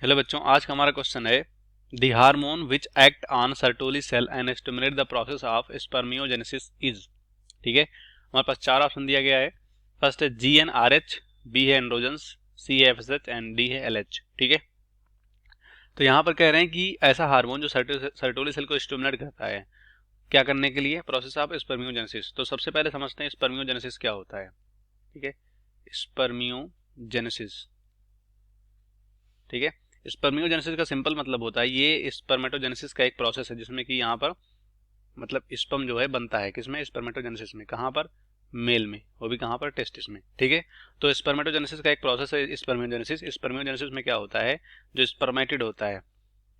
Hello बच्चों, आज का हमारा क्वेश्चन है the hormone which act on Sertoli cell and stimulate the process of spermiogenesis is. ठीक है, हमारे पास चार ऑप्शन दिया गया है। फर्स्ट है GnRH, बी है एंड्रोजन्स, सी है FSH एंड डी है LH। ठीक है, तो यहाँ पर कह रहे हैं कि ऐसा हार्मोन जो सर्टोली सेल को स्टिमुलेट करता है, क्या करने के लिए? Process of spermiogenesis. तो सबसे पहले समझते हैं स्पर्मियोजेनेसिस क्या होता है। ठीक है, स्पर्मियोजेनेसिस। ठीक है, स्पर्मियोजेनेसिस का सिंपल मतलब होता है, ये स्पर्मेटोजेनेसिस का एक प्रोसेस है जिसमें कि यहाँ पर मतलब स्पर्म जो है बनता है किसमें? स्पर्मेटोजेनेसिस में। कहाँ पर? मेल में, वो भी कहाँ पर? टेस्टिस में। ठीक है, तो स्पर्मेटोजेनेसिस का एक प्रोसेस है स्पर्मियोजेनेसिस। स्पर्मियोजेनेसिस में क्या होता है, जो स्पर्मेटिड होता है,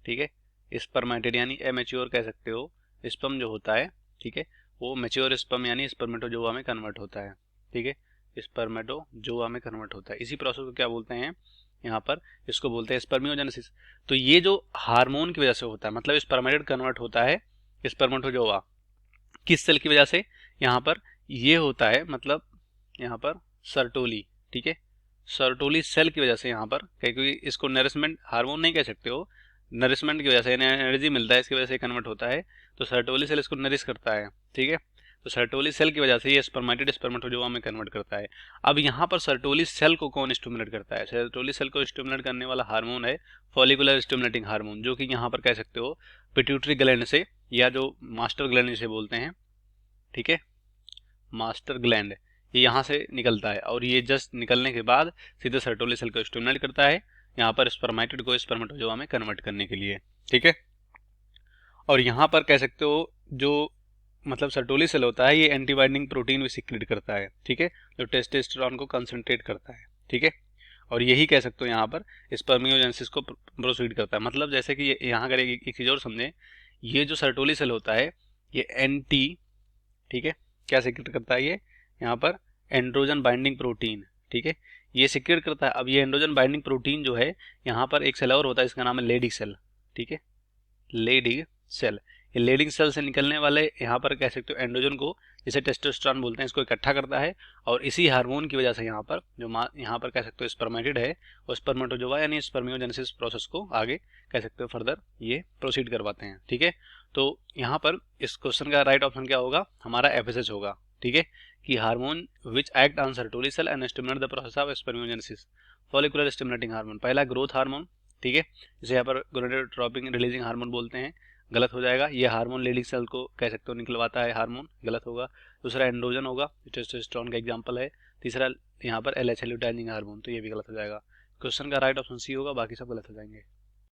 ठीक है, स्पर्मेटिड यानी एमेच्योर कह सकते हो, स्पर्म जो होता है, ठीक है, वो मेच्योर स्पर्म यानी स्पर्मेटोजोआ में कन्वर्ट होता है। ठीक है, स्पर्मेटोजोआ में कन्वर्ट होता है। इसी प्रोसेस को क्या बोलते हैं यहाँ पर? इसको बोलते हैं स्पर्मियोजेनेसिस। तो ये जो हार्मोन की वजह से होता है, मतलब स्पर्मेटिड कन्वर्ट होता है स्पर्मेटोजोआ, किस सेल की वजह से? यहाँ पर ये होता है, मतलब यहाँ पर सर्टोली, ठीक है, सर्टोली सेल की वजह से यहाँ पर, क्योंकि इसको नरिशमेंट हार्मोन नहीं कह सकते हो, नरिशमेंट की वजह से एनर्जी मिलता है, इसकी वजह से कन्वर्ट होता है, तो सर्टोली सेल इसको नरिश करता है। ठीक है, तो सर्टोली सेल की वजह से ये स्पर्मेटिड स्पर्मेटोजोआ में कन्वर्ट करता है। अब यहाँ पर सर्टोली सेल को कौन स्टिमुलेट करता है? सर्टोली सेल को स्टिमुलेट करने वाला हार्मोन है फॉलिकुलर स्टिमुलेटिंग हार्मोन, जो कि यहाँ पर कह सकते हो पिट्यूटरी ग्लैंड से, या जो मास्टर ग्लैंड जिसे बोलते हैं, ठीक है, मास्टर ग्लैंड, ये यहाँ से निकलता है और ये जस्ट निकलने के बाद सीधे सर्टोली सेल को स्टिमुलेट करता है यहाँ पर स्पर्मेटिड को स्पर्मेटोजोआ में कन्वर्ट करने के लिए। ठीक है, और यहाँ पर कह सकते हो जो मतलब सर्टोली सेल होता है, ये एंटी बाइंडिंग प्रोटीन भी सिक्रीट करता है। ठीक है, जो टेस्टोस्टेरोन को कंसंट्रेट करता है। ठीक है, और यही कह सकते हो यहाँ पर स्पर्मियोजेनेसिस को प्रोसीड करता है। मतलब जैसे कि यहाँ अगर एक चीज और समझें, ये जो सर्टोली सेल होता है, ये एंटी, ठीक है, क्या सिक्रेट करता है ये यहाँ पर? Androgen binding protein. ठीक है, ये सिक्रेट करता है। अब ये एंड्रोजन बाइंडिंग प्रोटीन जो है, यहाँ पर एक सेल और होता है, इसका नाम है लेडी सेल। ठीक है, लेडी सेल, ये लेडिंग सेल से निकलने वाले यहाँ पर कह सकते हो एंड्रोजन को, जिसे टेस्टोस्टेरोन बोलते हैं, इसको इकट्ठा करता है, और इसी हार्मोन की वजह से यहाँ पर जो यहाँ पर कह सकते हो स्पर्मेटिड है, वो स्पर्मेटोजोआ यानी स्पर्मियोजेनेसिस प्रोसेस को आगे कह सकते हो फर्दर ये प्रोसीड करवाते हैं। ठीक है, तो यहाँ पर इस क्वेश्चन का राइट ऑप्शन क्या होगा? हमारा FSH होगा। ठीक है, कि hormone which act on Sertoli cell and stimulate the process of spermiogenesis, follicular stimulating hormone. पहला ग्रोथ हार्मोन, ठीक है, जिसे यहाँ पर गोनाडोट्रोपिन रिलीजिंग हार्मोन बोलते हैं, गलत हो जाएगा। ये हार्मोन लेडी सेल को कह सकते हो निकलवाता है, हार्मोन गलत होगा। दूसरा एंड्रोजन होगा, टेस्टोस्टेरोन का एग्जांपल है। तीसरा यहाँ पर LH लुटाइनिंग हार्मोन, तो ये भी गलत हो जाएगा। क्वेश्चन का राइट ऑप्शन सी होगा, बाकी सब गलत हो जाएंगे।